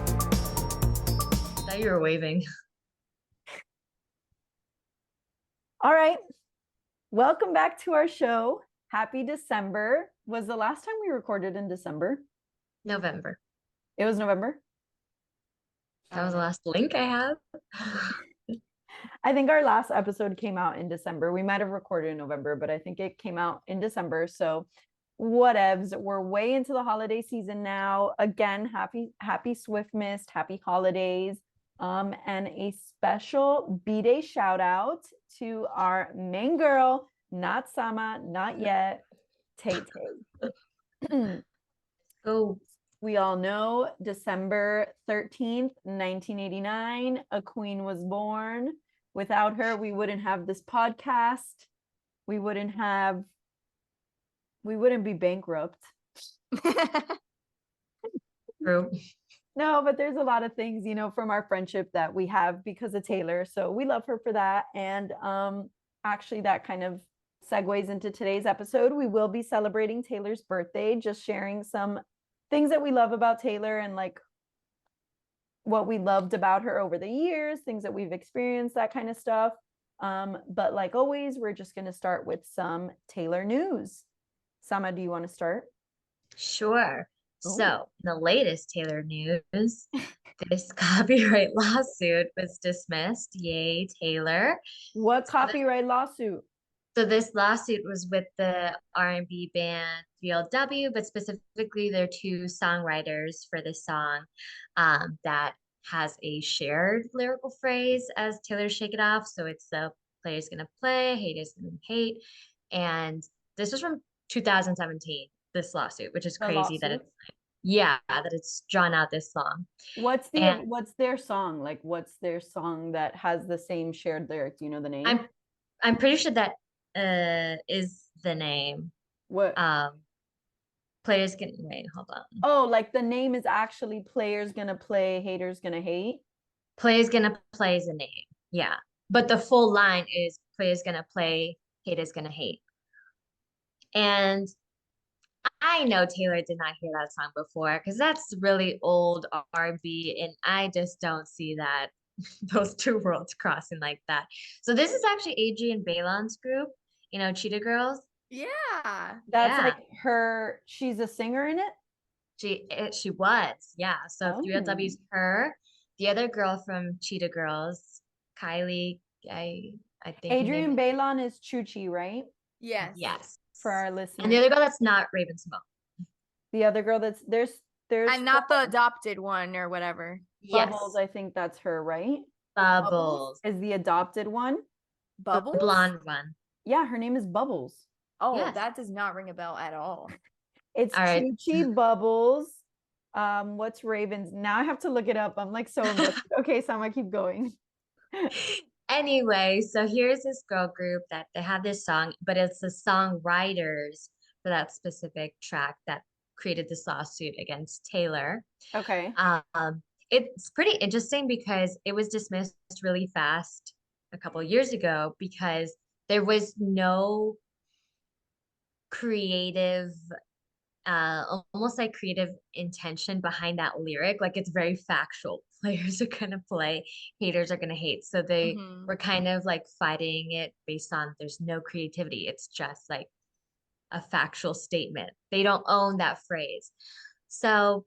Thought you were waving. All right. Welcome back to our show. Happy December. Was the last time we recorded in December? November. It was November. That was the last link I have. I think our last episode came out in December. We might have recorded in November, but I think it came out in December. So whatevs. We're way into the holiday season now. Again, happy Swift Mist, happy holidays. And a special B-Day shout out to our main girl, not Sama, not yet, Tay Tay. Oh, We all know December 13th, 1989, a queen was born. Without her, we wouldn't have this podcast. We wouldn't be bankrupt. true. No, but there's a lot of things, from our friendship that we have because of Taylor. So we love her for that. And actually that kind of segues into today's episode. We will be celebrating Taylor's birthday, just sharing some things that we love about Taylor and like what we loved about her over the years, things that we've experienced, that kind of stuff. But like always, we're just going to start with some Taylor news. Sama, do you want to start? Sure. Ooh. So, the latest Taylor news, this copyright lawsuit was dismissed. Yay, Taylor. What So, copyright lawsuit? so this lawsuit was with the R&B band 3LW, but specifically their two songwriters for this song that has a shared lyrical phrase as Taylor Shake It Off. So it's the player's gonna play, haters gonna hate. And this was from 2017, this lawsuit, which is The crazy that lawsuit? that it's drawn out this long. What's And their song? Like what's their song that has the same shared lyric? Do you know the name? I'm pretty sure that is the name. What? Players can wait, hold on. Oh, like the name is actually players gonna play, haters gonna hate. Players gonna play is the name. Yeah. But the full line is players gonna play, haters gonna hate. And I know Taylor did not hear that song before because that's really old R&B, and I just don't see that those two worlds crossing like that. So this is actually Adrienne Bailon's group, Cheetah Girls. Yeah. That's Yeah, like she's a singer in it. she was. Yeah. So Oh. 3LW's her, the other girl from Cheetah Girls, Kylie, I think her name Adrienne is. Bailon is Chuchi, right? Yes. Yes. For our And the listeners. other girl that's not Raven Simone. The other girl there's I'm not the adopted one or whatever. Bubbles, Yes. I think that's her, right? Bubbles. Is the adopted one. The Bubbles? blonde one. Yeah, her name is Bubbles. Oh, Yes. that does not ring a bell at all. It's All right. Chuchi, Bubbles. What's Raven's? Now I have to look it up. I'm like so invested. Okay, Sam, I keep going. Anyway, so here's this girl group that they have this song, but it's the songwriters for that specific track that created this lawsuit against Taylor. Okay. It's pretty interesting because it was dismissed really fast a couple of years ago because there was no creative almost like creative intention behind that lyric. Like it's very factual. Players are gonna play, haters are gonna hate. So they were kind of like fighting it based on there's no creativity. It's just like a factual statement. They don't own that phrase. So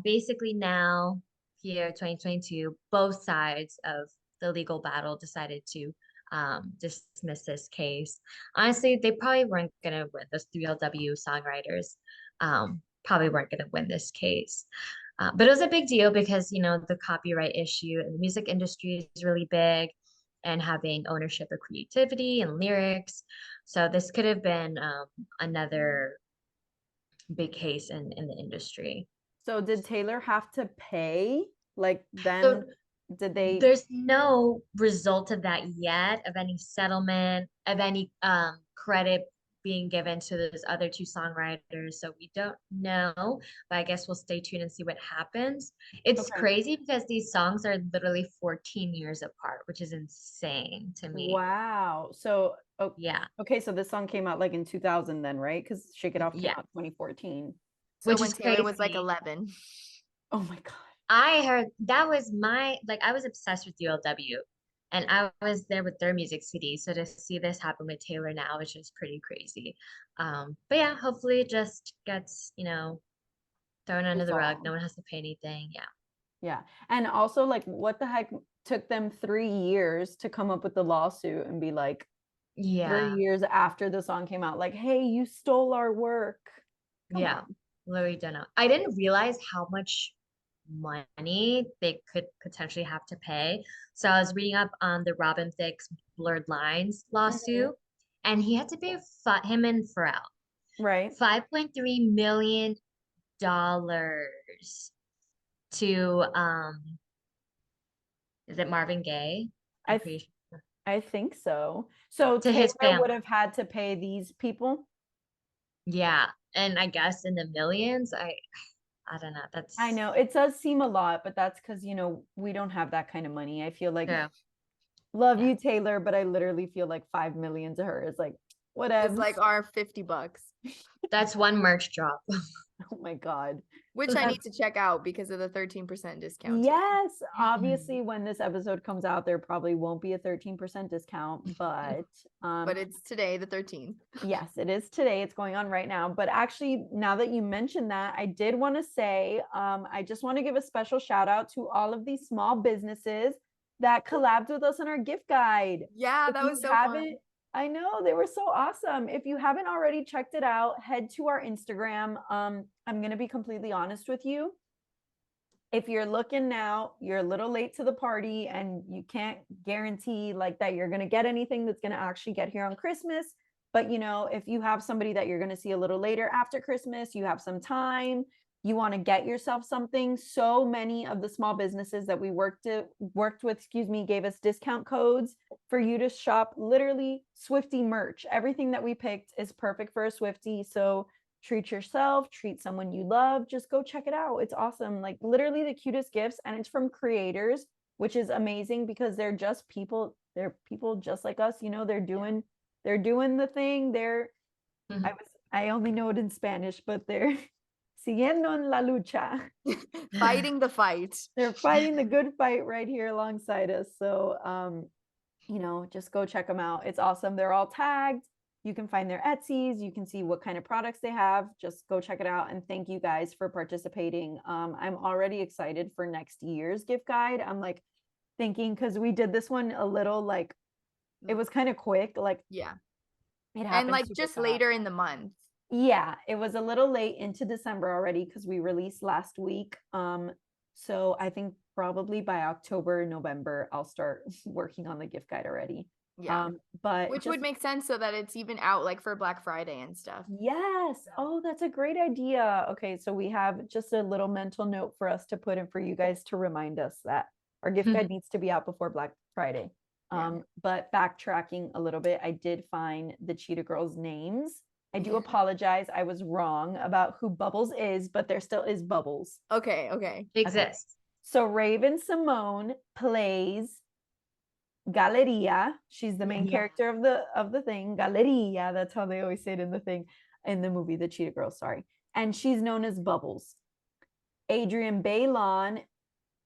basically now here 2022, both sides of the legal battle decided to dismiss this case. Honestly, they probably weren't gonna win. Those 3LW songwriters probably weren't gonna win this case. But it was a big deal because the copyright issue in the music industry is really big, and having ownership of creativity and lyrics. So this could have been another big case in the industry. So did Taylor have to pay? Like So then did they? there's no result of that yet, of any settlement, of any credit being given to those other two songwriters. So we don't know, but I guess we'll stay tuned and see what happens. It's Okay. crazy because these songs are literally 14 years apart, which is insane to me. Wow. So Yeah. okay, so this song came out like in 2000 then, right? Because Shake It Off came Yeah. out 2014. So Which when is Taylor was like crazy. 11. Oh my God. I heard that was I was obsessed with ULW and I was there with their music CD. So to see this happen with Taylor now is just pretty crazy. But yeah, hopefully it just gets, thrown under the rug. No Resolved. one has to pay anything. Yeah. Yeah. And also, like, what the heck took them 3 years to come up with the lawsuit and be like, three Yeah. years after the song came out, like, hey, you stole our work. Come Yeah. on. Literally don't know. I didn't realize how much money they could potentially have to pay. So I was reading up on the Robin Thicke's Blurred Lines Mhm. lawsuit, and he had to pay him and Pharrell Right. $5.3 million to is it Marvin Gaye? I'm I pretty sure. I think so. So To his Taylor would family. have had to pay these people. Yeah. And I guess in the millions, I don't know. I That's know it does seem a lot, but that's because, we don't have that kind of money. I feel like, true. love Yeah. you, Taylor, but I literally feel like 5 million to her is like, It's whatever. like our $50, That's one merch drop. Oh my God. which So I that's need to check out because of the 13% discount today. Yes, obviously when this episode comes out, there probably won't be a 13% discount, but But it's today, the 13th. yes, it is today. It's going on right now. But actually, now that you mentioned that, I did want to say, I just want to give a special shout out to all of these small businesses that collabed with us on our gift guide. Yeah, If that you was so haven't, fun. I know they were so awesome. If you haven't already checked it out, head to our Instagram. I'm gonna be completely honest with you. If you're looking now, you're a little late to the party and you can't guarantee like that you're going to get anything that's going to actually get here on Christmas. But if you have somebody that you're going to see a little later after Christmas, you have some time, you want to get yourself something. So many of the small businesses that we worked with, gave us discount codes for you to shop. Literally Swifty merch. Everything that we picked is perfect for a Swifty. So treat yourself, treat someone you love, just go check it out. It's awesome. Like literally the cutest gifts, and it's from creators, which is amazing because they're people just like us, they're doing the thing. I only know it in Spanish, but they're siguiendo en la lucha. Fighting the fight. They're fighting the good fight right here alongside us. So just go check them out. It's awesome. They're all tagged. You can find their Etsy's. You can see what kind of products they have. Just go check it out. And thank you guys for participating. I'm already excited for next year's gift guide. I'm like thinking, because we did this one a little like, it was kind of quick. Like Yeah. it And happened like super just fast. later in the month. Yeah, it was a little late into December already because we released last week. So I think probably by October, November, I'll start working on the gift guide already. Yeah. But Which would make sense so that it's even out like for Black Friday and stuff. yes. Oh, that's a great idea. Okay, so we have just a little mental note for us to put in for you guys to remind us that our gift guide needs to be out before Black Friday. Yeah. But backtracking a little bit, I did find the Cheetah Girls' names. I do apologize. I was wrong about who Bubbles is, but there still is Bubbles. Okay. Exists. So Raven Simone plays Galeria. She's the main Yeah. character of the thing. Galeria. That's how they always say it in the thing, in the movie, The Cheetah Girls. Sorry, and she's known as Bubbles. Adrienne Bailon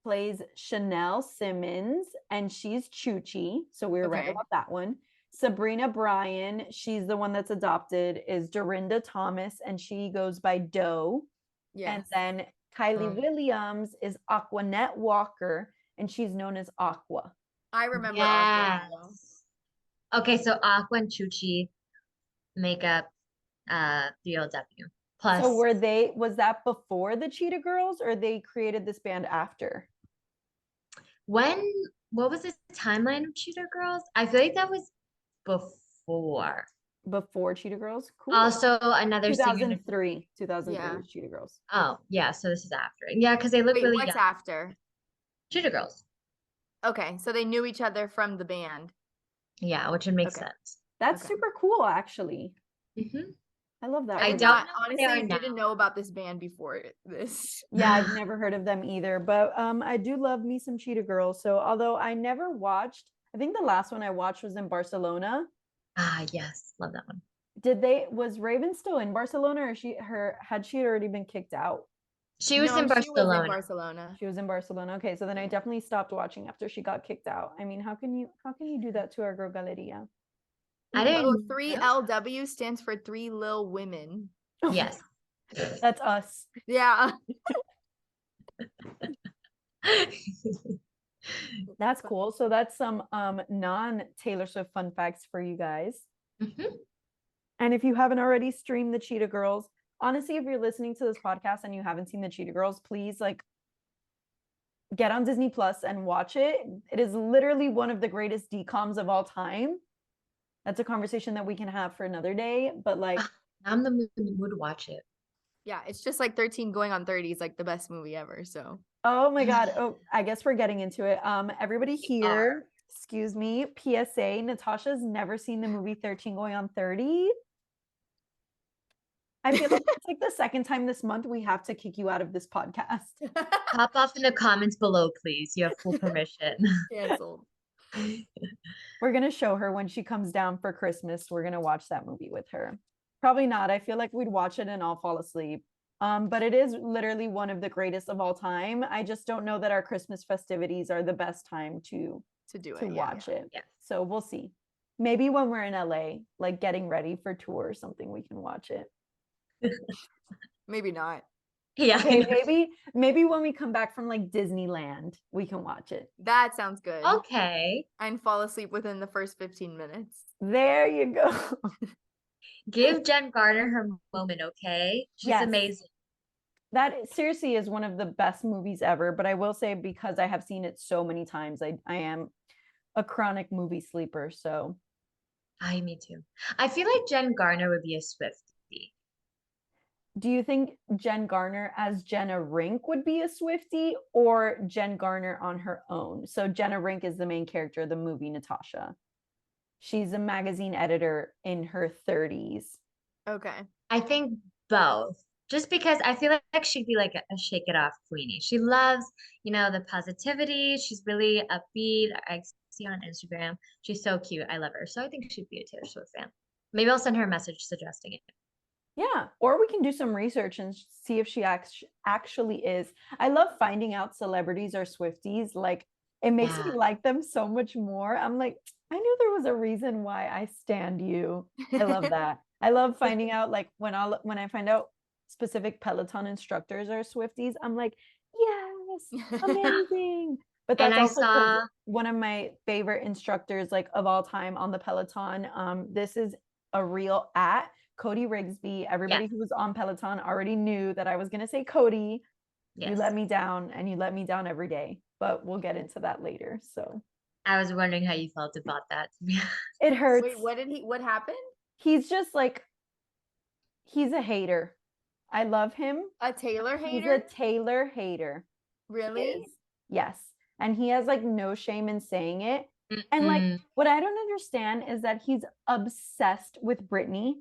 plays Chanel Simmons, and she's Chuchi. So we were right about that one. Sabrina Bryan, she's the one that's adopted, is Dorinda Thomas, and she goes by Doe. And then Kylie Williams is Aquanette Walker, and she's known as Aqua. I remember Yes. Aqua. Okay, so Aqua and Chuchi make up DLW. Plus, So was that before the Cheetah Girls, or they created this band after? what was the timeline of Cheetah Girls? I feel like that was before. Before Cheetah Girls? Cool. Also, another singer. 2003. 2003 Yeah. was Cheetah Girls. Oh, yeah, so this is after. Yeah, because they look Wait, really what's young. after? Cheetah Girls. Okay, so they knew each other from the band. Yeah, which would make Okay. sense. That's super cool, actually. Mm-hmm. I love that. I don't don't know honestly what they are didn't now. know about this band before this. Yeah, I've never heard of them either, but I do love me some Cheetah Girls. So although I never watched, I think the last one I watched was in Barcelona. Ah, yes, love that one. Was Raven still in Barcelona, or had she already been kicked out? She was No, in she was in Barcelona. Barcelona. She was in Barcelona. Okay, so then I definitely stopped watching after she got kicked out. I mean, how can you do that to our girl Galeria? I Oh, didn't know. 3LW stands for Three Lil Women. Yes. That's us. Yeah. That's cool. So that's some non Taylor Swift fun facts for you guys. Mhm. And if you haven't already streamed the Cheetah Girls, honestly, if you're listening to this podcast and you haven't seen the Cheetah Girls, please like get on Disney Plus and watch it. It is literally one of the greatest DComs of all time. That's a conversation that we can have for another day. But like, I'm the mood to watch it. Yeah, it's just like 13 going on 30 is like the best movie ever. So oh my God. Oh, I guess we're getting into it. Everybody We here, are. excuse me, PSA, Natasha's never seen the movie 13 going on 30. I feel like it's like the second time this month we have to kick you out of this podcast. Pop off in the comments below, please. You have full permission. canceled. We're going to show her when she comes down for Christmas. We're going to watch that movie with her. Probably not. I feel like we'd watch it and I'll fall asleep. But it is literally one of the greatest of all time. I just don't know that our Christmas festivities are the best time to do it. to watch it. Yeah. So we'll see. Maybe when we're in LA, like getting ready for tour or something, we can watch it. Maybe not. Yeah. Okay, maybe when we come back from like Disneyland, we can watch it. That sounds good. Okay. And fall asleep within the first 15 minutes. There you go. Give Jen Garner her moment, okay? She's Yes. amazing. That seriously is one of the best movies ever, but I will say because I have seen it so many times, I am a chronic movie sleeper, so. Me too. I feel like Jen Garner would be a Swiftie. Do you think Jen Garner as Jenna Rink would be a Swiftie or Jen Garner on her own? So Jenna Rink is the main character of the movie, Natasha. She's a magazine editor in her 30s. Okay. I think both. Just because I feel like she'd be like a shake it off queenie. She loves, the positivity. She's really upbeat. I see her on Instagram. She's so cute. I love her. So I think she'd be a Taylor Swift fan. Maybe I'll send her a message suggesting it. Yeah, or we can do some research and see if she actually is. I love finding out celebrities are Swifties. Like, it makes me like them so much more. I'm like, I knew there was a reason why I stand you. I love that. I love finding out, like, when I find out specific Peloton instructors are Swifties, I'm like, yes, amazing. But that's also one of my favorite instructors, like, of all time on the Peloton. This is a real Cody Rigsby. Everybody who was on Peloton already knew that I was going to say Cody. Yes. You let me down, and you let me down every day, but we'll get into that later. So I was wondering how you felt about that. It hurts. Wait, what happened? He's just like, he's a hater. I love him. A Taylor hater? He's a Taylor hater. Really? Yes. And he has like no shame in saying it. And like, what I don't understand is that he's obsessed with Britney.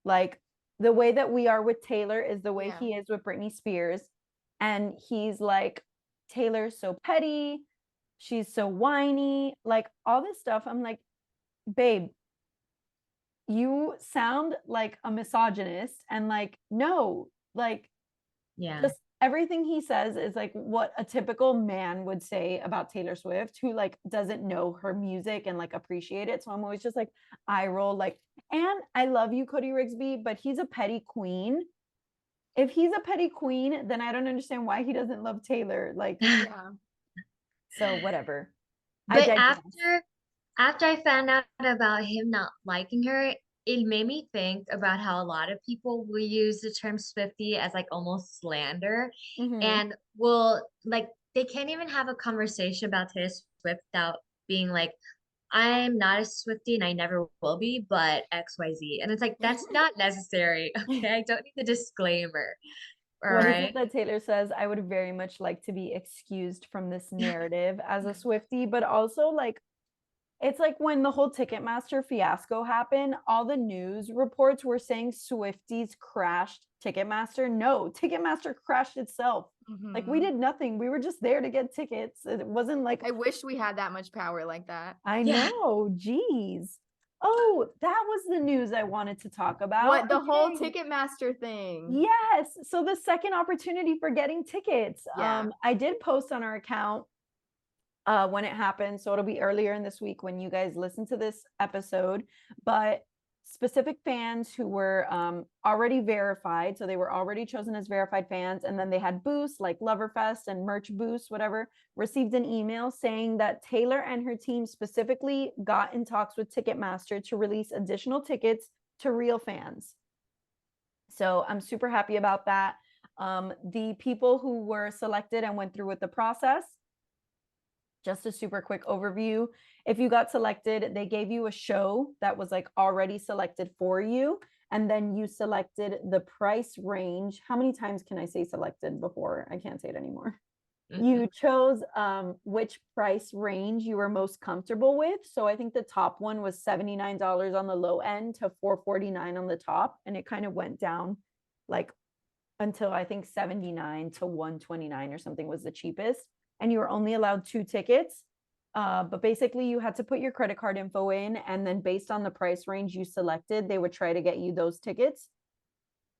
Like, the way that we are with Taylor is the way he is with Britney Spears. And he's like, Taylor's so petty. She's so whiny. Like, all this stuff. I'm like, babe, you sound like a misogynist. And like, no, like, just everything he says is like what a typical man would say about Taylor Swift, who like doesn't know her music and like appreciate it. So I'm always just like, eye roll, like, and I love you, Cody Rigsby, but he's a petty queen. If he's a petty queen, then I don't understand why he doesn't love Taylor. Like, so whatever. But after I found out about him not liking her, it made me think about how a lot of people will use the term Swiftie as like almost slander. And like, they can't even have a conversation about Taylor Swift without being like, I'm not a Swiftie and I never will be, but XYZ. And it's like, that's not necessary. Okay. I don't need the disclaimer. All what right. is it that Taylor says? I would very much like to be excused from this narrative as a Swiftie, but also like, it's like when the whole Ticketmaster fiasco happened, all the news reports were saying Swifties crashed Ticketmaster. No, Ticketmaster crashed itself. Like, we did nothing. We were just there to get tickets. It wasn't like, I wish we had that much power like that. I know. Geez. Oh, that was the news I wanted to talk about. What, the whole Okay. Ticketmaster thing? Yes. So the second opportunity for getting tickets. Yeah. I did post on our account when it happened. So it'll be earlier in this week when you guys listen to this episode. But specific fans who were already verified, so they were already chosen as verified fans, and then they had boosts like Loverfest and merch boosts, whatever, received an email saying that Taylor and her team specifically got in talks with Ticketmaster to release additional tickets to real fans. So I'm super happy about that. The people who were selected and went through with the process, just a super quick overview. If you got selected, they gave you a show that was like already selected for you. And then you selected the price range. How many times can I say selected before? I can't say it anymore. You chose which price range you were most comfortable with. So I think the top one was $79 on the low end to $449 on the top. And it kind of went down like until I think 79 to 129 or something was the cheapest. And you were only allowed 2 tickets. But basically you had to put your credit card info in, and then based on the price range you selected, they would try to get you those tickets.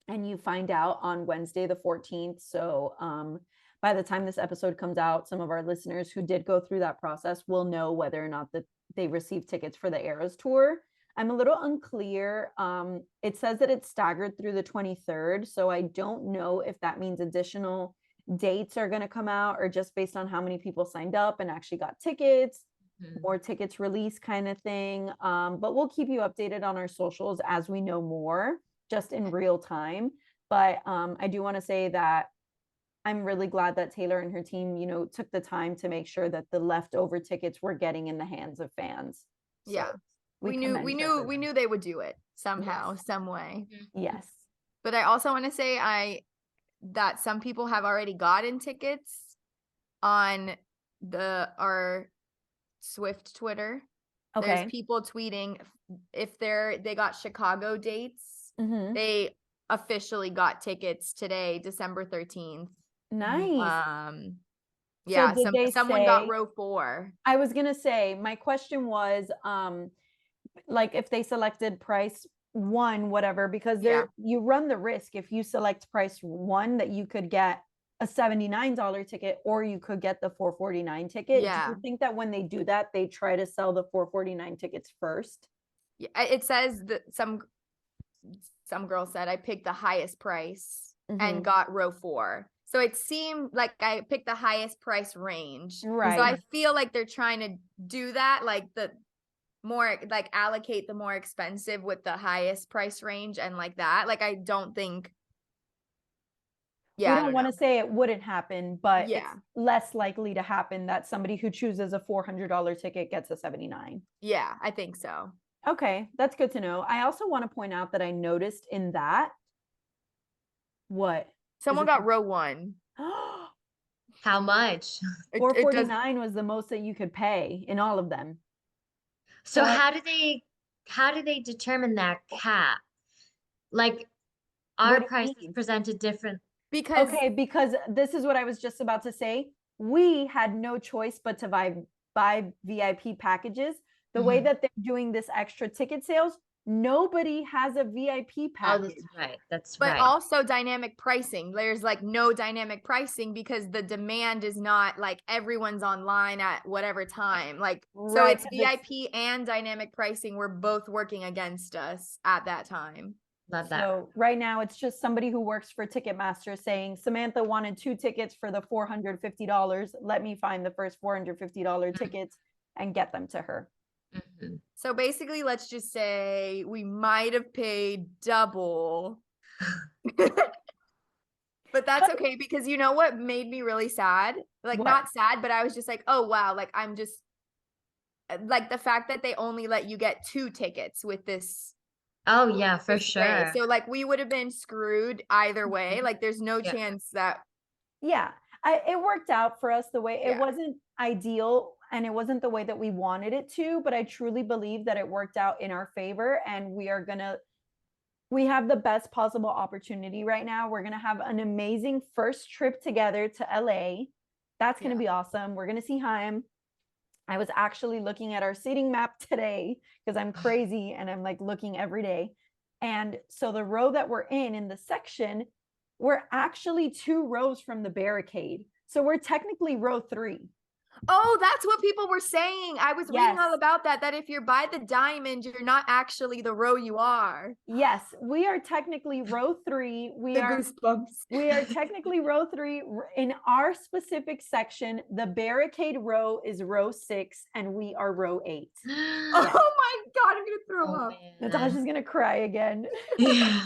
And you find out on Wednesday, the 14th. So by the time this episode comes out, some of our listeners who did go through that process will know whether or not that they received tickets for the Eras tour. I'm a little unclear. It says that it's staggered through the 23rd. So I don't know if that means additional dates are going to come out, or just based on how many people signed up and actually got tickets, more tickets released kind of thing. But we'll keep you updated on our socials as we know more, just in real time. But I do want to say that I'm really glad that Taylor and her team, you know, took the time to make sure that the leftover tickets were getting in the hands of fans. So yeah. We knew they would do it somehow, some way. Yes. But I also want to say that some people have already gotten tickets on our Swift Twitter. Okay. There's people tweeting if they got Chicago dates. They officially got tickets today, December 13th. Nice. Yeah, so someone got row 4. I was gonna say, my question was like if they selected price 1, whatever, because you run the risk if you select price 1 that you could get a $79 ticket, or you could get the $449 ticket. Yeah. Do you think that when they do that, they try to sell the $449 tickets first? Yeah, it says that some girl said I picked the highest price and got row 4. So it seemed like I picked the highest price range. Right. So I feel like they're trying to do that, like the more, like allocate the more expensive with the highest price range and like that. Like I don't think. Yeah, we don't want to say it wouldn't happen, but yeah, it's less likely to happen that somebody who chooses a $400 ticket gets a 79. Yeah, I think so. Okay, that's good to know. I also want to point out that I noticed in that. What? Someone got row 1. How much? $449 was the most that you could pay in all of them. So how do they determine that cap? Like our price is presented different. Because this is what I was just about to say. We had no choice but to buy VIP packages. The way that they're doing this extra ticket sales, nobody has a VIP package. Oh, that's right. But also dynamic pricing. There's like no dynamic pricing because the demand is not like everyone's online at whatever time. Like, so it's VIP and dynamic pricing were both working against us at that time. Love that. So right now it's just somebody who works for Ticketmaster saying, Samantha wanted 2 tickets for the $450. Let me find the first $450 tickets and get them to her. So basically, let's just say we might have paid double. But that's okay, because you know what made me really sad? Like, not sad, but I was just like, oh, wow. Like, I'm just like the fact that they only let you get 2 tickets with this. Oh, yeah, for sure. So like we would have been screwed either way. Like there's no chance that. Yeah, it worked out for us the way it wasn't ideal. And it wasn't the way that we wanted it to, but I truly believe that it worked out in our favor. And we have the best possible opportunity right now. We're going to have an amazing first trip together to LA. That's going to be awesome. We're going to see Haim. I was actually looking at our seating map today because I'm crazy and I'm like looking every day. And so the row that we're in the section, we're actually 2 rows from the barricade. So we're technically row 3. Oh, that's what people were saying. I was reading Yes. all about that, that if you're by the diamond, you're not actually the row you are. Yes, we are technically row 3. The goosebumps. We are technically row 3 in our specific section. The barricade row is row 6 and we are row 8. Oh Yes. my God, I'm gonna throw up. Man. Natasha's gonna cry again. Yeah.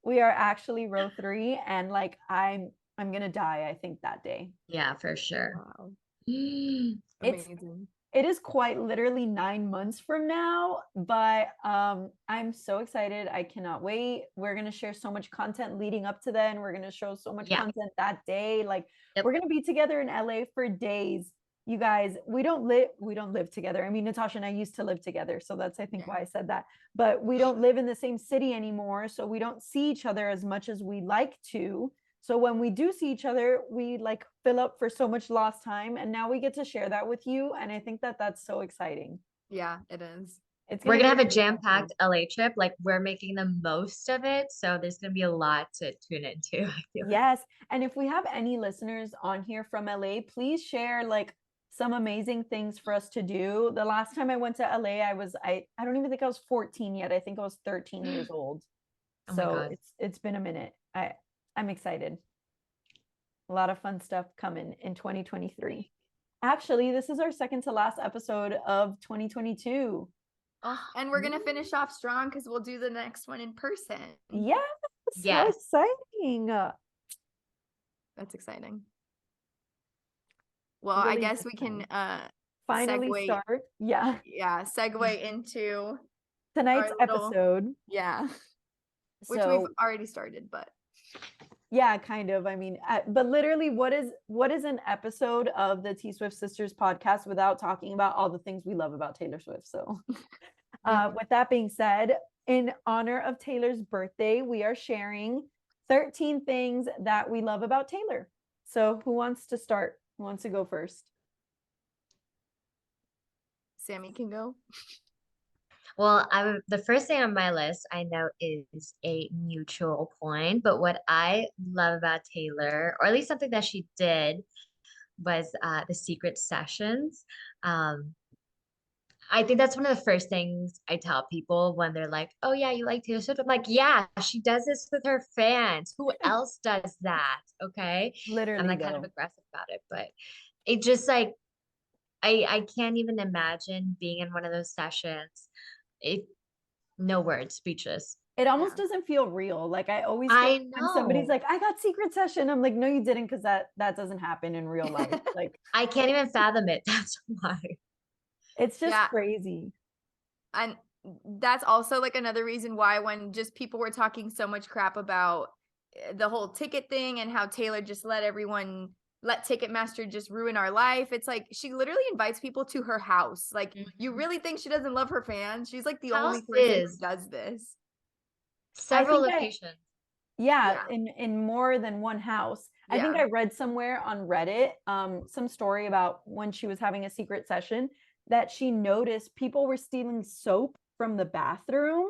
We are actually row 3 and like I'm gonna die, I think, that day. Yeah, for sure. Wow. It's Amazing. it is quite literally 9 months from now, but I'm so excited. I cannot wait. We're gonna share so much content leading up to then. We're gonna show so much Yeah. content that day. Like Yep. we're gonna be together in LA for days. You guys, we don't live together. I mean, Natasha and I used to live together, so that's I think why I said that. But we don't live in the same city anymore, so we don't see each other as much as we like to. So when we do see each other, we like fill up for so much lost time, and now we get to share that with you. And I think that that's so exciting. Yeah, it is. We're gonna have be a jam-packed LA trip. Like we're making the most of it, so there's gonna be a lot to tune into. I feel like. Yes, and if we have any listeners on here from LA, please share like some amazing things for us to do. The last time I went to LA, I don't even think I was 14 yet. I think I was 13 years old. Oh my So God. it's been a minute. I'm excited. A lot of fun stuff coming in 2023. Actually, this is our second to last episode of 2022. Oh, and we're gonna finish off strong because we'll do the next one in person. Yes, Yes. so exciting. That's exciting. Well, Really I guess we exciting. can Finally segue. start. Yeah. Yeah, segue into Tonight's our little- episode. Yeah. Which So we've already started, but yeah, kind of. I mean, but literally, what is an episode of the T Swift Sisters podcast without talking about all the things we love about Taylor Swift? So, with that being said, in honor of Taylor's birthday, we are sharing 13 things that we love about Taylor. So, who wants to start? Who wants to go first? Sammy can go. Well, the first thing on my list I know is a mutual point, but what I love about Taylor, or at least something that she did, was the secret sessions. I think that's one of the first things I tell people when they're like, "Oh yeah, you like Taylor Swift?" I'm like, "Yeah, she does this with her fans. Who else does that?" Okay, I'm Literally, like kind of though. aggressive about it, but it just like I can't even imagine being in one of those sessions. It No words, speechless. It almost doesn't feel real. Like I always feel I when somebody's know. like, "I got secret session," I'm like, "No, you didn't," because that doesn't happen in real life. Like I can't even fathom it. That's why. it's just Yeah. crazy. And that's also like another reason why when just people were talking so much crap about the whole ticket thing and how Taylor just let Ticketmaster just ruin our life. It's like she literally invites people to her house. Like you really think she doesn't love her fans? She's like the only person who does this. Several locations. Yeah, in more than one house. I think Yeah. I read somewhere on Reddit some story about when she was having a secret session that she noticed people were stealing soap from the bathroom.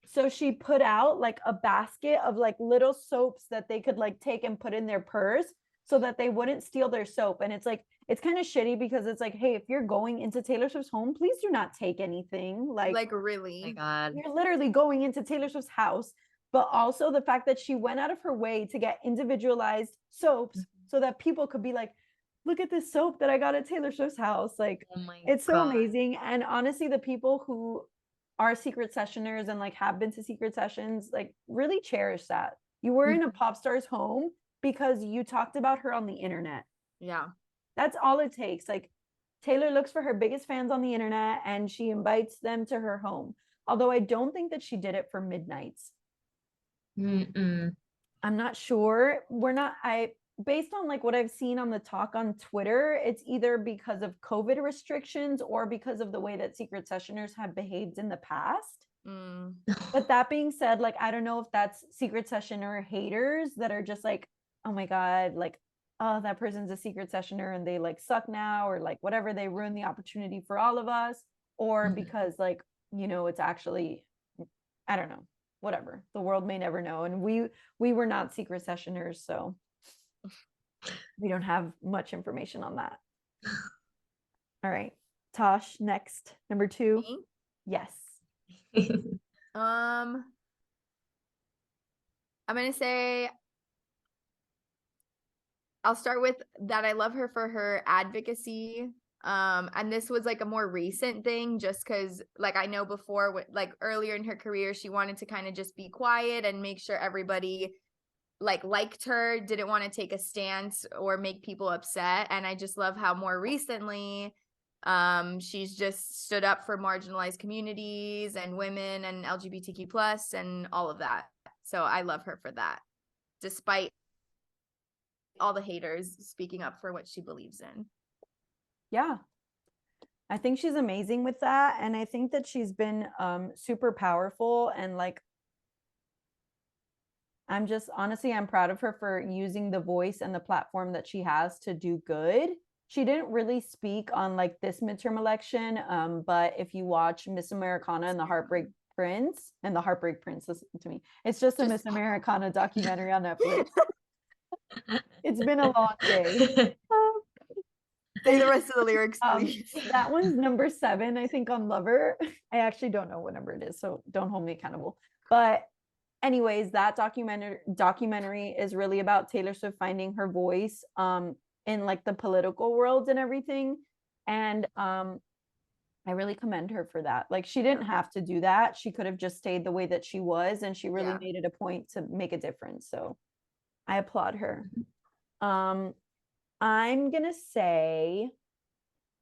So she put out like a basket of like little soaps that they could like take and put in their purse so that they wouldn't steal their soap. And it's like it's kind of shitty because it's like, hey, if you're going into Taylor Swift's home, please do not take anything. Like really. Oh my God. you're literally going into Taylor Swift's house. But also the fact that she went out of her way to get individualized soaps so that people could be like, look at this soap that I got at Taylor Swift's house. Like, Oh my it's so God. amazing. And honestly, the people who are secret sessioners and like have been to secret sessions, like really cherish that. You were in a pop star's home because you talked about her on the internet. Yeah. That's all it takes. Like Taylor looks for her biggest fans on the internet and she invites them to her home. Although I don't think that she did it for Midnights. Mm-mm. I'm not sure. Based on like what I've seen on the talk on Twitter, it's either because of COVID restrictions or because of the way that secret sessioners have behaved in the past. But that being said, like I don't know if that's secret sessioner haters that are just like, oh my God, like oh, that person's a secret sessioner and they like suck now, or like whatever, they ruin the opportunity for all of us, or because like, you know, it's actually, I don't know, whatever. The world may never know. And we were not secret sessioners, so we don't have much information on that. All right. Tosh, next. Number 2. Me? Yes. I'm gonna say I'll start with that I love her for her advocacy. And this was like a more recent thing, just because like I know before, like earlier in her career, she wanted to kind of just be quiet and make sure everybody like liked her, didn't want to take a stance or make people upset. And I just love how more recently she's just stood up for marginalized communities and women and LGBTQ plus and all of that. So I love her for that, despite all the haters speaking up for what she believes in. Yeah. I think she's amazing with that. And I think that she's been super powerful, and like, I'm just honestly, I'm proud of her for using the voice and the platform that she has to do good. She didn't really speak on like this midterm election, but if you watch Miss Americana and the Heartbreak Prince, listen to me. It's just a Miss Americana documentary on Netflix. It's been a long day. Say the rest of the lyrics, please. That one's number 7, I think, on Lover. I actually don't know what number it is, so don't hold me accountable. But anyways, that documentary is really about Taylor Swift finding her voice in like the political world and everything. And I really commend her for that. Like, she didn't have to do that. She could have just stayed the way that she was, and she really made it a point to make a difference. So I applaud her. I'm gonna say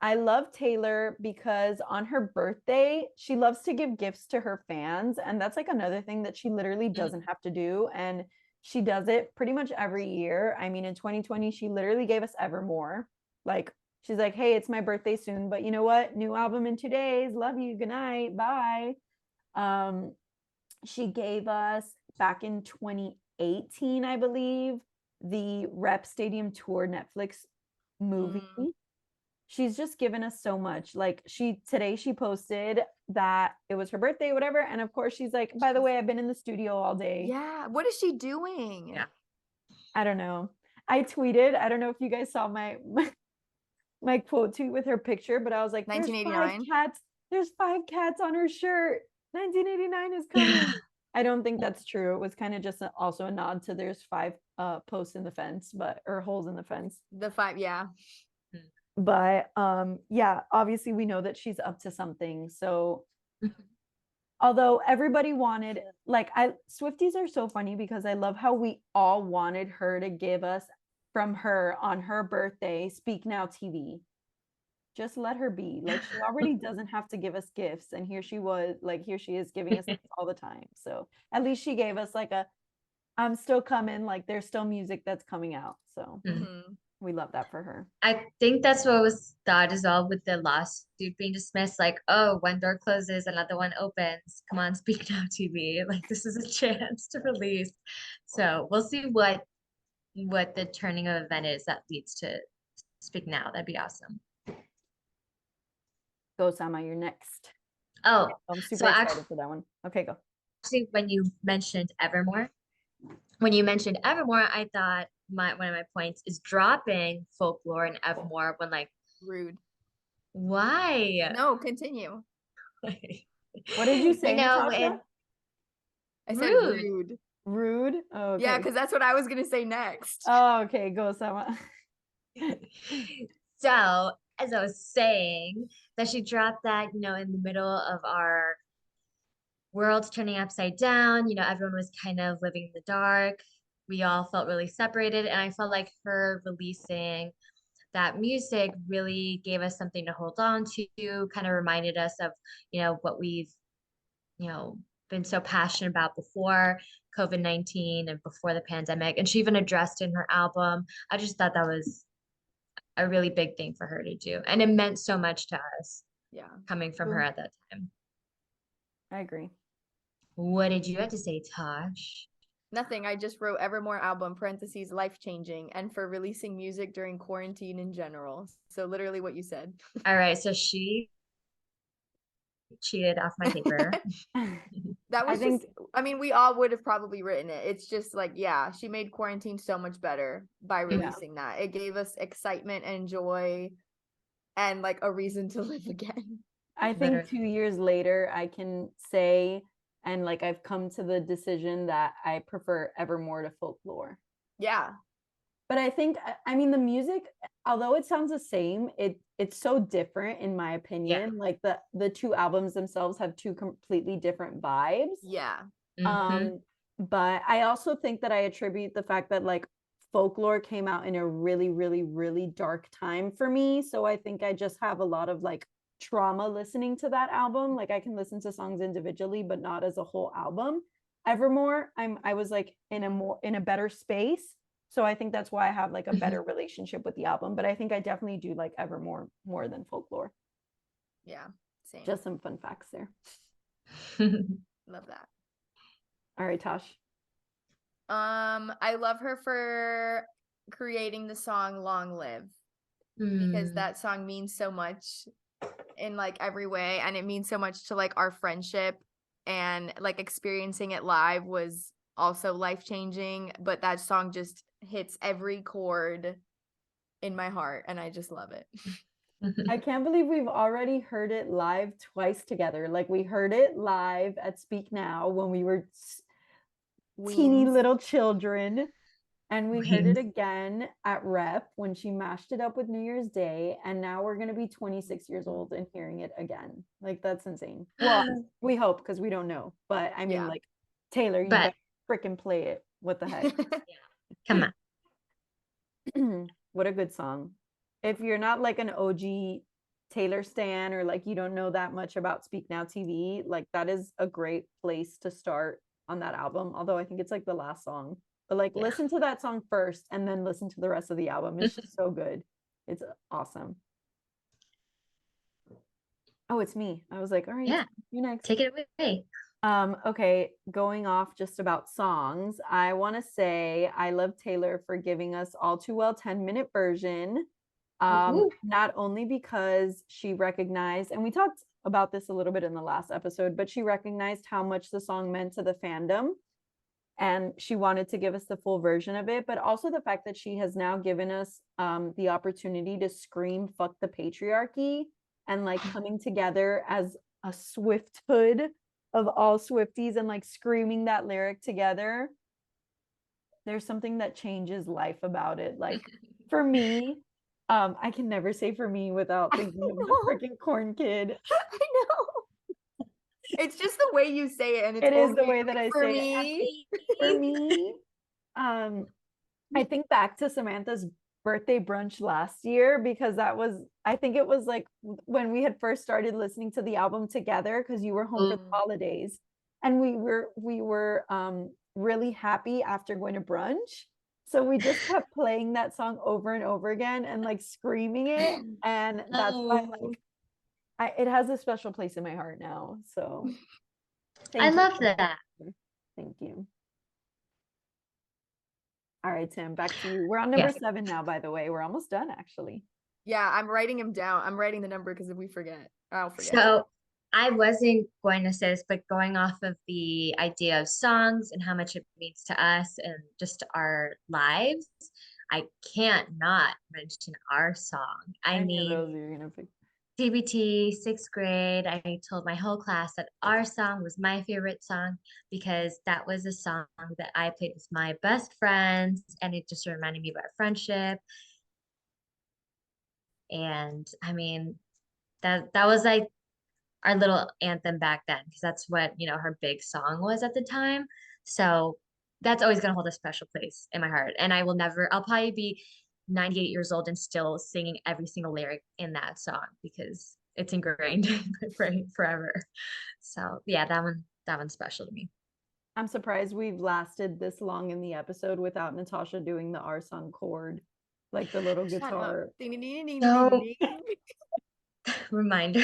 I love Taylor because on her birthday, she loves to give gifts to her fans. And that's like another thing that she literally doesn't have to do. And she does it pretty much every year. I mean, in 2020, she literally gave us Evermore. Like, she's like, hey, it's my birthday soon, but you know what? New album in 2 days. Love you. Good night. Bye. She gave us back in 2018, I believe, the Rep Stadium Tour Netflix movie. She's just given us so much. Like, today she posted that it was her birthday, whatever, and of course she's like, by the way, I've been in the studio all day. Yeah, what is she doing? Yeah, I don't know. I tweeted, I don't know if you guys saw my quote tweet with her picture, but I was like, 1989. There's 5 cats on her shirt. 1989 is coming. I don't think that's true. It was kind of just also a nod to there's 5 posts in the fence, or holes in the fence. The 5, yeah. But yeah, obviously we know that she's up to something. So although everybody wanted, like, Swifties are so funny because I love how we all wanted her to give us from her on her birthday Speak Now TV. Just let her be. Like, she already doesn't have to give us gifts, and here she is giving us all the time. So at least she gave us like I'm still coming, like there's still music that's coming out. So we love that for her. I think that's what was thought as well with the lawsuit being dismissed. Like, oh, one door closes, another one opens. Come on, Speak Now TV. Like, this is a chance to release. So we'll see what the turning of event is that leads to Speak Now. That'd be awesome. Go, Sama, you're next. Oh, I'm super excited for that one. Okay, go. Actually, when you mentioned Evermore, I thought one of my points is dropping Folklore and Evermore when like rude. Why? No, continue. What did you say, Natasha? I said rude. Rude? Oh, okay. Yeah, because that's what I was gonna say next. Oh, okay. Go, Sama. So, as I was saying, that she dropped that, in the middle of our world turning upside down. Everyone was kind of living in the dark. We all felt really separated. And I felt like her releasing that music really gave us something to hold on to, kind of reminded us of, what we've, been so passionate about before COVID-19 and before the pandemic. And she even addressed in her album. I just thought that was a really big thing for her to do. And it meant so much to us. Yeah. Coming from her at that time. I agree. What did you have to say, Tosh? Nothing. I just wrote Evermore album, parentheses, life-changing, and for releasing music during quarantine in general. So literally what you said. All right, so she cheated off my paper. That I was think just, I mean, we all would have probably written it. It's just like, yeah, she made quarantine so much better by releasing that. It gave us excitement and joy and like a reason to live again. I think 2 years later, I can say, and like I've come to the decision that I prefer Evermore to Folklore. Yeah. But I think, I mean, the music, although it sounds the same, it's so different in my opinion. Like the two albums themselves have two completely different vibes. Yeah. But I also think that I attribute the fact that like Folklore came out in a really, really, really dark time for me. So I think I just have a lot of like trauma listening to that album. Like I can listen to songs individually, but not as a whole album. Evermore, I was like in a better space. So I think that's why I have like a better relationship with the album. But I think I definitely do like Evermore more than Folklore. Yeah, same. Just some fun facts there. Love that. All right, Tosh. I love her for creating the song Long Live because that song means so much in like every way, and it means so much to like our friendship, and like experiencing it live was also life-changing, but that song just hits every chord in my heart and I just love it. I can't believe we've already heard it live twice together. Like we heard it live at Speak Now when we were teeny little children, and we heard it again at Rep when she mashed it up with New Year's Day, and now we're going to be 26 years old and hearing it again. Like that's insane. Well, we hope, because we don't know, but I mean, like, Taylor, you better freaking play it. What the heck? Come on. What a good song. If you're not like an OG Taylor stan, or like you don't know that much about Speak Now TV, like that is a great place to start on that album. Although I think it's like the last song, but like listen to that song first and then listen to the rest of the album. It's just so good. It's awesome. Oh, it's me. I was like, all right, yeah, you next. Take it away. Okay, going off just about songs, I want to say I love Taylor for giving us All Too Well 10-minute version. Not only because she recognized, and we talked about this a little bit in the last episode, but she recognized how much the song meant to the fandom, and she wanted to give us the full version of it, but also the fact that she has now given us the opportunity to scream "fuck the patriarchy" and like coming together as a Swifthood of all Swifties and like screaming that lyric together. There's something that changes life about it. Like for me, I can never say for me without thinking of the freaking corn kid. I know. It's just the way you say it, and it is the way that I say it. For me, I think back to Samantha's birthday brunch last year, because that was, I think it was like when we had first started listening to the album together, because you were home for the holidays, and we were really happy after going to brunch, so we just kept playing that song over and over again and like screaming it, and that's why like it has a special place in my heart now. So I love that. Thank you. All right, Tim, back to you. We're on number 7 now, by the way. We're almost done, actually. Yeah, I'm writing him down. I'm writing the number because if we forget, I'll forget. So I wasn't going to say this, but going off of the idea of songs and how much it means to us and just our lives, I can't not mention our song. I mean, TBT, 6th grade, I told my whole class that our song was my favorite song because that was a song that I played with my best friends, and it just reminded me of our friendship. And I mean, that was like our little anthem back then, because that's what, her big song was at the time. So that's always going to hold a special place in my heart. And I'll probably be 98 years old and still singing every single lyric in that song because it's ingrained in my brain forever. So yeah, that one's special to me. I'm surprised we've lasted this long in the episode without Natasha doing the our song chord, like the little guitar. So, reminder.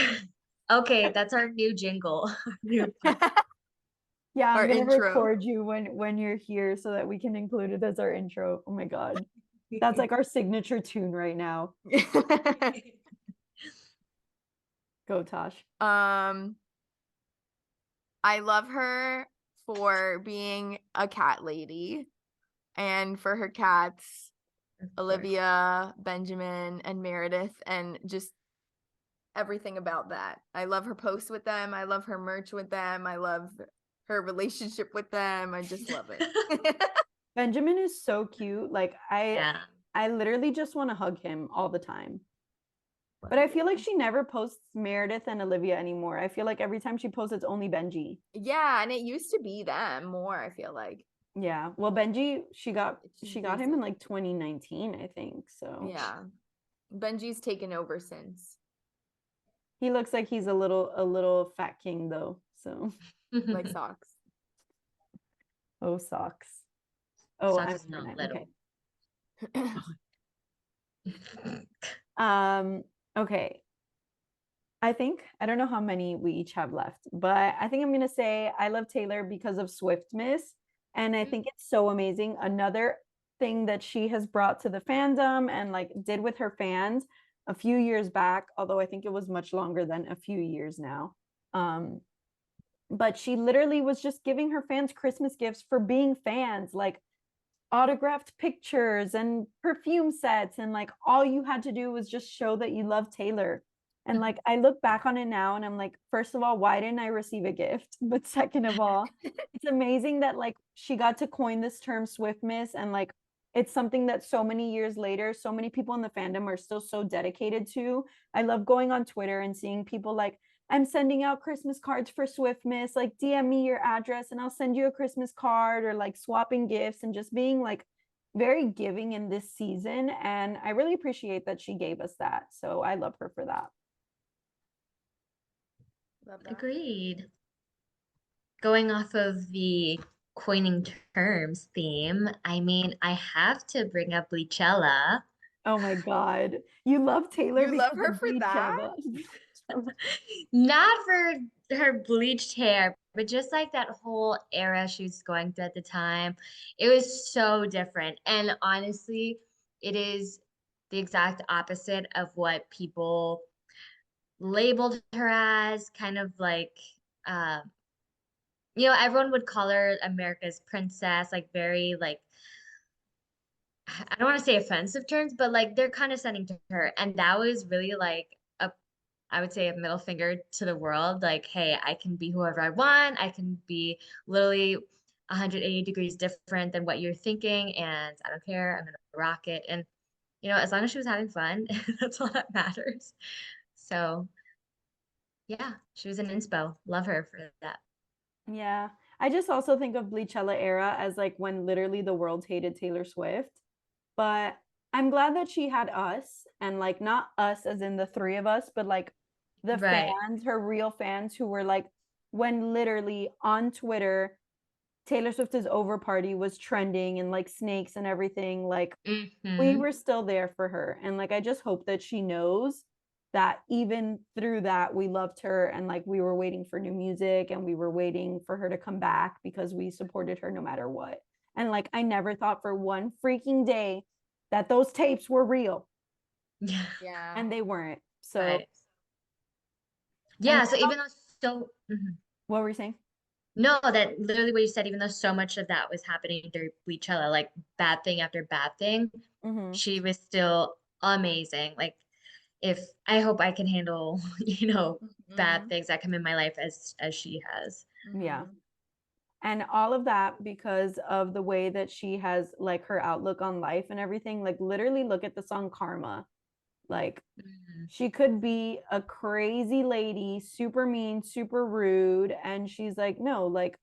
Okay, that's our new jingle. Yeah, Yeah, our I'm gonna intro. record you when you're here so that we can include it as our intro. Oh my God. That's like our signature tune right now. Go, Tosh. I love her for being a cat lady and for her cats, Olivia, Benjamin, and Meredith, and just everything about that. I love her posts with them. I love her merch with them. I love her relationship with them. I just love it. Benjamin is so cute. Like Yeah. I literally just want to hug him all the time. But I feel like she never posts Meredith and Olivia anymore. I feel like every time she posts, it's only Benji. Yeah, and it used to be them more, I feel like. Yeah. Well, Benji, she got him in like 2019, I think. So yeah. Benji's taken over since. He looks like he's a little fat king though. So like socks. Oh, socks. Oh, Socks I'm is not okay. little. Okay. I don't know how many we each have left, but I think I'm gonna say I love Taylor because of Swift Miss. And I think it's so amazing. Another thing that she has brought to the fandom and like did with her fans a few years back, although I think it was much longer than a few years now. But she literally was just giving her fans Christmas gifts for being fans, like autographed pictures and perfume sets, and like all you had to do was just show that you love Taylor. And like I look back on it now and I'm like, first of all, why didn't I receive a gift? But second of all, it's amazing that like she got to coin this term Swift Miss, and like it's something that so many years later, so many people in the fandom are still so dedicated to. I love going on Twitter and seeing people like, I'm sending out Christmas cards for Swift Miss, like DM me your address and I'll send you a Christmas card, or like swapping gifts and just being like very giving in this season. And I really appreciate that she gave us that. So I love her for that. Love that. Agreed. Going off of the coining terms theme, I mean, I have to bring up Bleachella. Oh my God. You love Taylor You love because her of for that? Not for her bleached hair, but just like that whole era she was going through at the time. It was so different. And honestly, it is the exact opposite of what people labeled her as, kind of like uh, everyone would call her America's princess, like very like I don't want to say offensive terms, but like they're condescending to her. And that was really like I would say a middle finger to the world. Like, hey, I can be whoever I want. I can be literally 180 degrees different than what you're thinking, and I don't care. I'm gonna rock it. And as long as she was having fun, that's all that matters. So yeah, she was an inspo. Love her for that. Yeah. I just also think of Bleachella era as like when literally the world hated Taylor Swift. But I'm glad that she had us, and like not us as in the three of us, but like the Right. fans, her real fans who were like, when literally on Twitter, Taylor Swift is over party was trending and like snakes and everything, like we Mm-hmm. were still there for her. And like I just hope that she knows that even through that we loved her, and like we were waiting for new music and we were waiting for her to come back because we supported her no matter what. And like I never thought for one freaking day that those tapes were real. Yeah. And they weren't. So Right. and Yeah, so even though Mhm. what were you saying? No, that literally what you said, even though so much of that was happening during Bleachella, like bad thing after bad thing, Mm-hmm. she was still amazing. Like if I hope I can handle, bad things that come in my life as she has. Yeah. And all of that because of the way that she has like her outlook on life and everything. Like literally look at the song Karma. Like Mhm. she could be a crazy lady, super mean, super rude, and she's like, no, like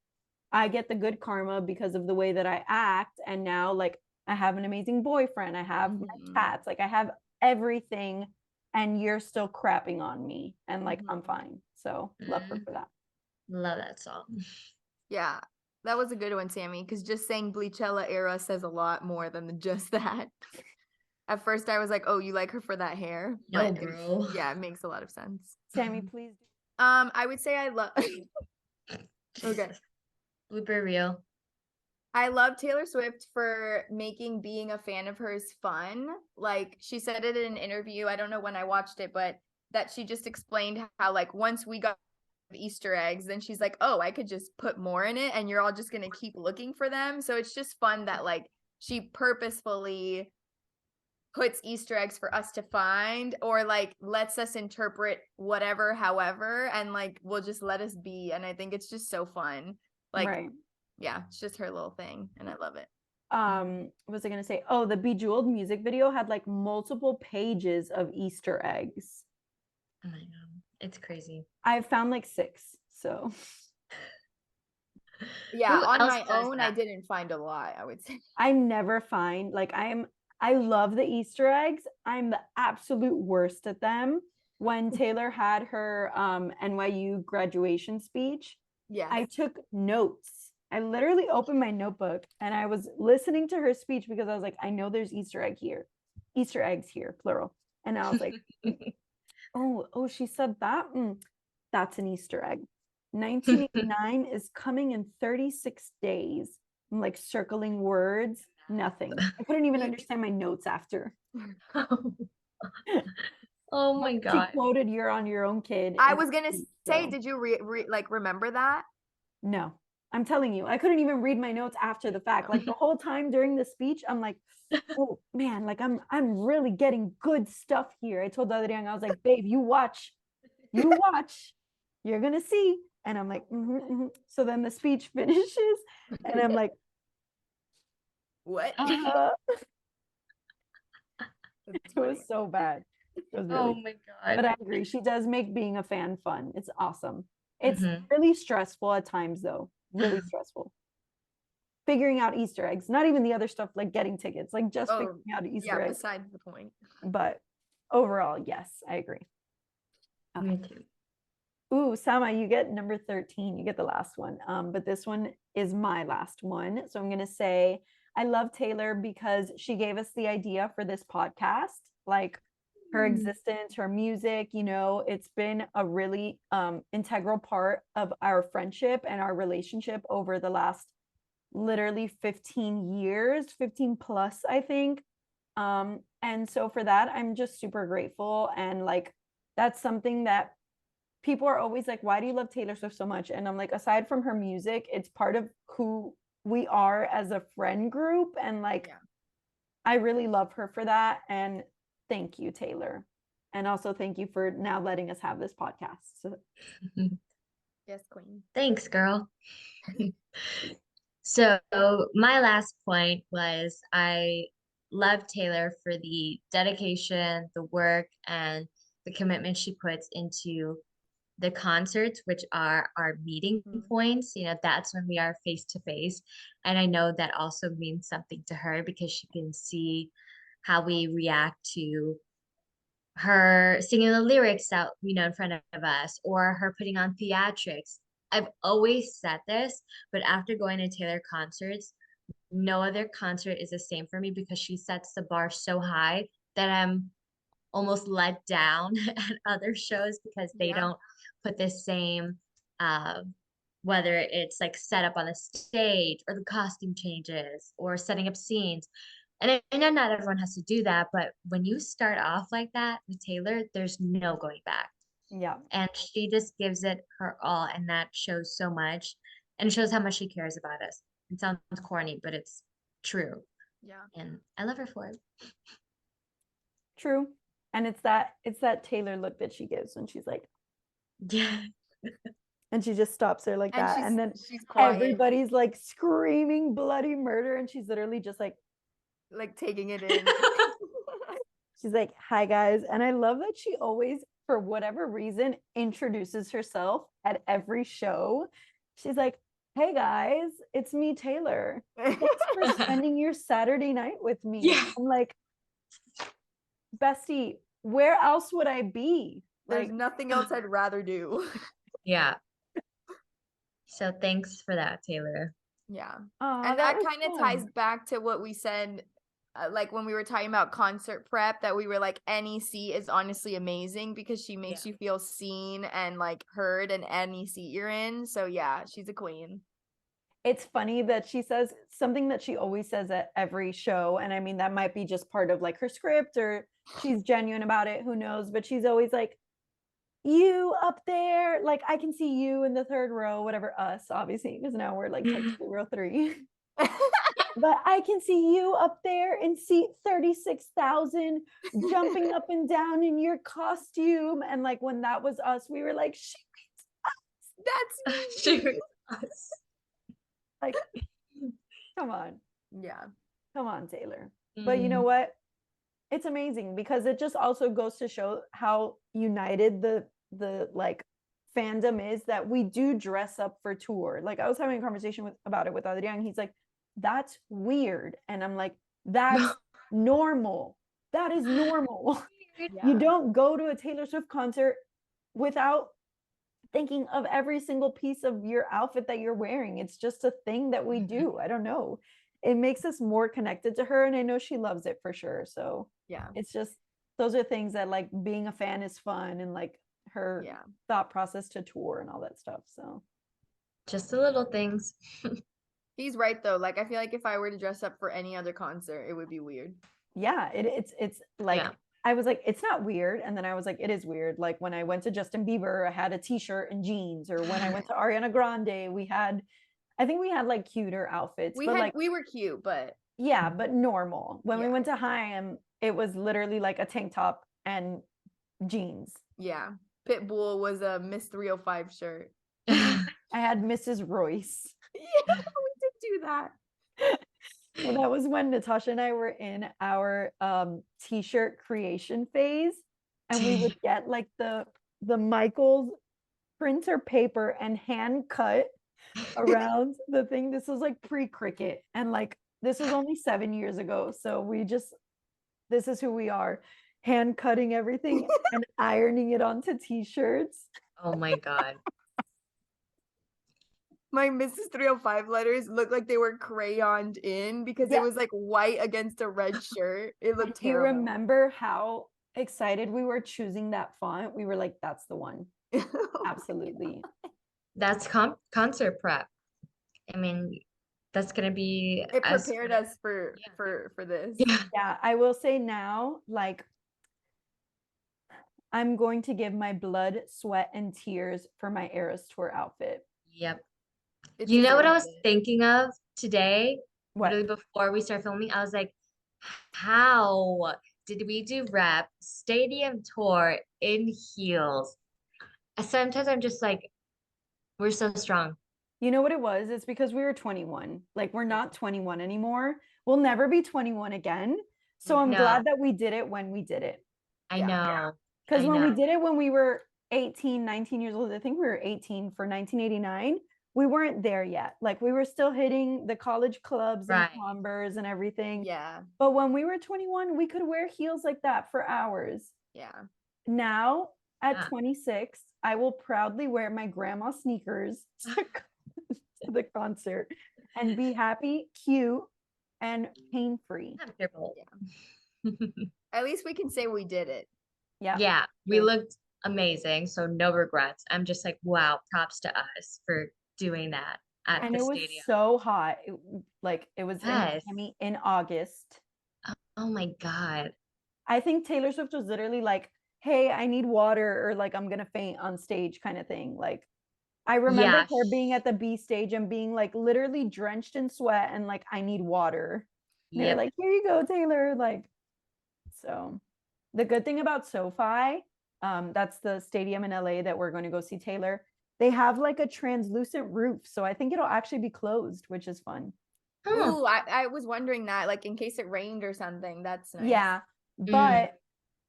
I get the good karma because of the way that I act, and now like I have an amazing boyfriend, I have my cats, like I have everything, and you're still crapping on me, and like I'm fine. So love her for that. Love that song. Yeah, that was a good one, Sammy, because just saying Bleachella era says a lot more than just that. At first, I was like, "Oh, you like her for that hair?" No, But girl. yeah, it makes a lot of sense. Sammy, please. I would say I love. Okay. Blooper reel. I love Taylor Swift for making being a fan of hers fun. Like she said it in an interview, I don't know when I watched it, but that she just explained how like once we got Easter eggs, then she's like, oh, I could just put more in it and you're all just gonna keep looking for them. So it's just fun that like she purposefully puts Easter eggs for us to find or like lets us interpret whatever, however, and like will just let us be. And I think it's just so fun. Like, Right. yeah, it's just her little thing and I love it. What was I gonna say? Oh, the Bejeweled music video had like multiple pages of Easter eggs. Oh my god, it's crazy. I found like 6, so yeah, Who on else my does own, I that? didn't find a lot, I would say. I never find like I love the Easter eggs. I'm the absolute worst at them. When Taylor had her NYU graduation speech, Yes. I took notes. I literally opened my notebook and I was listening to her speech because I was like, I know there's Easter eggs here, plural. And I was like, oh, she said that. That's an Easter egg. 1989 is coming in 36 days. I'm like circling words, nothing. I couldn't even understand my notes after. Oh my She god. quoted "You're on your own, kid." I was gonna say, so did you like remember that? no, I'm telling you, I couldn't even read my notes after the fact. Like the whole time during the speech, I'm like, oh man, like I'm really getting good stuff here. I told Adrian, I was like, babe, you watch, you're gonna see. And I'm like, so then the speech finishes, and I'm like, What? it was so bad. It was Oh really, my but god. I agree. She does make being a fan fun. It's awesome. It's Mhm. really stressful at times, though. Really stressful. Figuring out Easter eggs, not even the other stuff like getting tickets, like just figuring out Easter yeah, eggs. besides the point. But overall, yes, I agree. Okay. Me too. Ooh, Sama, you get number 13. You get the last one. But this one is my last one. So I'm going to say I love Taylor because she gave us the idea for this podcast. Like her existence, her music, it's been a really integral part of our friendship and our relationship over the last literally 15 years, 15 plus, I think. And so for that, I'm just super grateful. And like, that's something that people are always like, why do you love Taylor Swift so much? And I'm like, aside from her music, it's part of who we are as a friend group. And like, I really love her for that. And thank you, Taylor. And also thank you for now letting us have this podcast. Yes, queen. Thanks, girl. So my last point was I love Taylor for the dedication, the work, and the commitment she puts into the concerts, which are our meeting points. That's when we are face to face. And I know that also means something to her because she can see how we react to her singing the lyrics out, in front of us, or her putting on theatrics. I've always said this, but after going to Taylor concerts, no other concert is the same for me because she sets the bar so high that I'm almost let down at other shows because they don't put the same whether it's like set up on the stage or the costume changes or setting up scenes. And I know not everyone has to do that, but when you start off like that with Taylor, there's no going back. Yeah. And she just gives it her all, and that shows so much. And it shows how much she cares about us. It sounds corny, but it's true. Yeah. And I love her for it. True. And it's that Taylor look that she gives when she's like, yeah. And she just stops there like And that. And then she's quiet. everybody's like screaming bloody murder. And she's literally just like taking it in. She's like, hi guys. And I love that she always, for whatever reason, introduces herself at every show. She's like, hey guys, it's me, Taylor. Thanks for spending your Saturday night with me. Yeah. I'm like, bestie, where else would I be? There's nothing else I'd rather do. Yeah. So thanks for that, Taylor. Yeah. And that kind of ties back to what we said, like when we were talking about concert prep, that we were like, any seat is honestly amazing because she makes you feel seen and like heard in any seat you're in. So yeah, she's a queen. it's funny that she says something that she always says at every show. And I mean, that might be just part of like her script, or she's genuine about it. Who knows? But she's always like, you up there, like I can see you in the third row, whatever, us, obviously, because now we're like technically row 3. But I can see you up there in seat 36,000 jumping up and down in your costume. And like when that was us, we were like, That's She was us. like, come on. Yeah. Come on, Taylor. But you know what? It's amazing because it just also goes to show how united the like fandom is, that we do dress up for tour. Like I was having a conversation about it with Adrian. He's like, that's weird. And I'm like, that's normal. That is normal. Yeah. You don't go to a Taylor Swift concert without thinking of every single piece of your outfit that you're wearing. It's just a thing that we do. I don't know. It makes us more connected to her, and I know she loves it for sure. So yeah, it's just, those are things that like being a fan is fun, and like her thought process to tour and all that stuff. So just the little things. He's right though. Like I feel like if I were to dress up for any other concert, it would be weird. Yeah, it's like I was like, it's not weird, and then I was like, it is weird. Like when I went to Justin Bieber, I had a t-shirt and jeans, or when I went to Ariana Grande, I think we had like cuter outfits. We were cute, but yeah, but normal. When we went to Haim, it was literally like a tank top and jeans. Yeah. Pitbull was a Miss 305 shirt. I had Mrs. Royce. Yeah, we did do that. Well, that was when Natasha and I were in our t-shirt creation phase, and we would get like the Michaels printer paper and hand cut around the thing. This was like pre-Cricut, and like this was only 7 years ago, so this is who we are, hand cutting everything and ironing it onto t-shirts. Oh my god. My Mrs. 305 letters looked like they were crayoned in because it was like white against a red shirt. It looked terrible. Do you remember how excited we were choosing that font? We were like, that's the one. Absolutely. That's concert prep. I mean, that's gonna be, it prepared us for this. Yeah, I will say now, like, I'm going to give my blood, sweat, and tears for my Eras Tour outfit. Yep. You know what I was thinking of today? What? Literally before we start filming, I was like, how did we do rep stadium tour in heels? Sometimes I'm just like, we're so strong. You know what it was? It's because we were 21. Like, we're not 21 anymore. We'll never be 21 again. So I'm glad that we did it when we did it. I know. Because when we did it when we were 18, 19 years old, I think we were 18 for 1989. We weren't there yet. Like we were still hitting the college clubs and Converse and everything. Yeah. But when we were 21, we could wear heels like that for hours. Yeah. Now at 26, I will proudly wear my grandma sneakers to the concert and be happy, cute, and pain-free. Yeah. At least we can say we did it. Yeah. Yeah. We looked amazing. So no regrets. I'm just like, wow, props to us for doing that at the stadium. It was so hot. It was in Miami in August. Oh my God. I think Taylor Swift was literally like, hey, I need water, or like I'm gonna faint on stage kind of thing. Like I remember her being at the B stage and being like literally drenched in sweat and like, I need water. They're like, here you go, Taylor. Like, so the good thing about SoFi, that's the stadium in LA that we're going to go see Taylor. They have like a translucent roof, so I think it'll actually be closed, which is fun. Ooh, I was wondering that, like in case it rained or something. That's nice. Yeah, but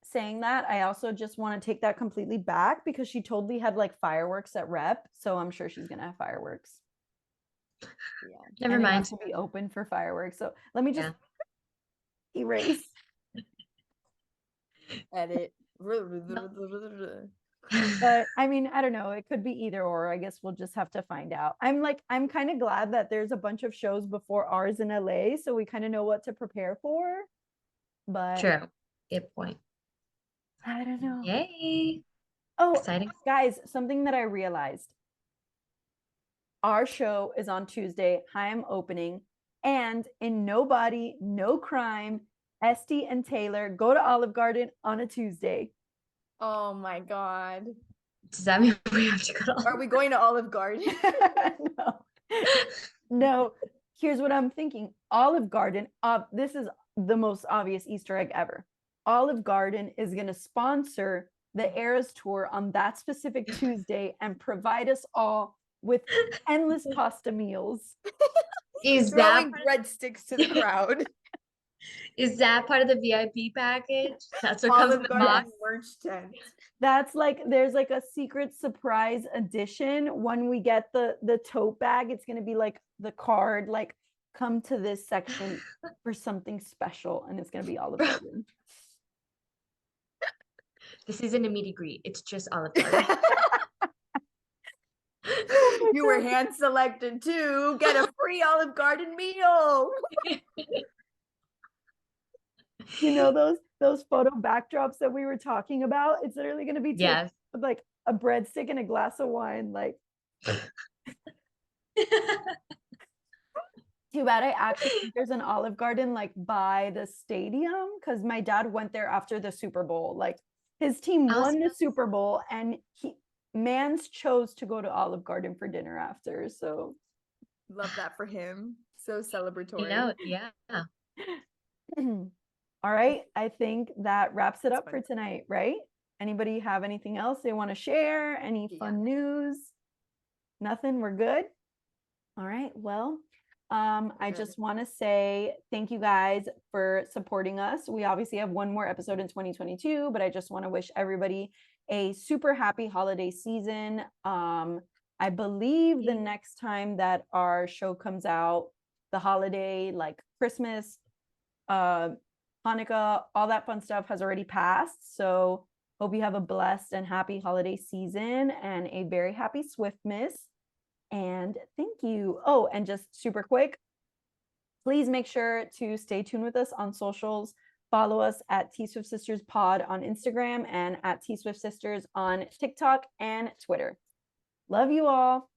saying that, I also just want to take that completely back because she totally had like fireworks at Rep, so I'm sure she's gonna have fireworks. Yeah, never mind. To be open for fireworks, so let me just erase. Edit. But I mean, I don't know, it could be either or. I guess we'll just have to find out. I'm kind of glad that there's a bunch of shows before ours in LA, so we kind of know what to prepare for. But true, good point. I don't know. Yay. Oh, exciting. Guys, something that I realized. our show is on Tuesday. I am opening. And in No Body, No Crime, Esty and Taylor go to Olive Garden on a Tuesday. Oh my God. Does that mean we have to go to Are we going to Olive Garden? No. No. Here's what I'm thinking. Olive Garden, this is the most obvious Easter egg ever. Olive Garden is going to sponsor the Eras Tour on that specific Tuesday and provide us all with endless pasta meals. Is Throwing that breadsticks to the crowd? is that part of the VIP package? That's what comes in Olive the Garden box. merch tent. That's like, there's like a secret surprise edition. When we get the tote bag, it's going to be like the card, like, come to this section for something special, and it's going to be Olive Garden. This isn't a meet and greet. It's just Olive Garden. Oh You were hand selected too. Get a free Olive Garden meal. You know those photo backdrops that we were talking about? It's literally going to be Yes. like a breadstick and a glass of wine. Like, too bad I actually think there's an Olive Garden like by the stadium, because my dad went there after the Super Bowl. Like, his team won the Super Bowl, and Mans chose to go to Olive Garden for dinner after. So love that for him. So celebratory. You know, yeah. All right, I think that wraps it up for tonight, right? Anybody have anything else they want to share? Any fun news? Nothing? We're good? All right, well, I just want to say thank you guys for supporting us. We obviously have one more episode in 2022, but I just want to wish everybody a super happy holiday season. I believe the next time that our show comes out, the holiday, like Christmas, Hanukkah, all that fun stuff has already passed. So hope you have a blessed and happy holiday season and a very happy Swiftmas. And thank you. Oh, and just super quick, please make sure to stay tuned with us on socials. Follow us at T Swift Sisters Pod on Instagram and at T Swift Sisters on TikTok and Twitter. Love you all.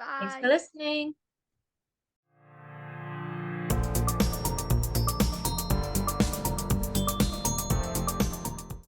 Bye. Thanks for listening.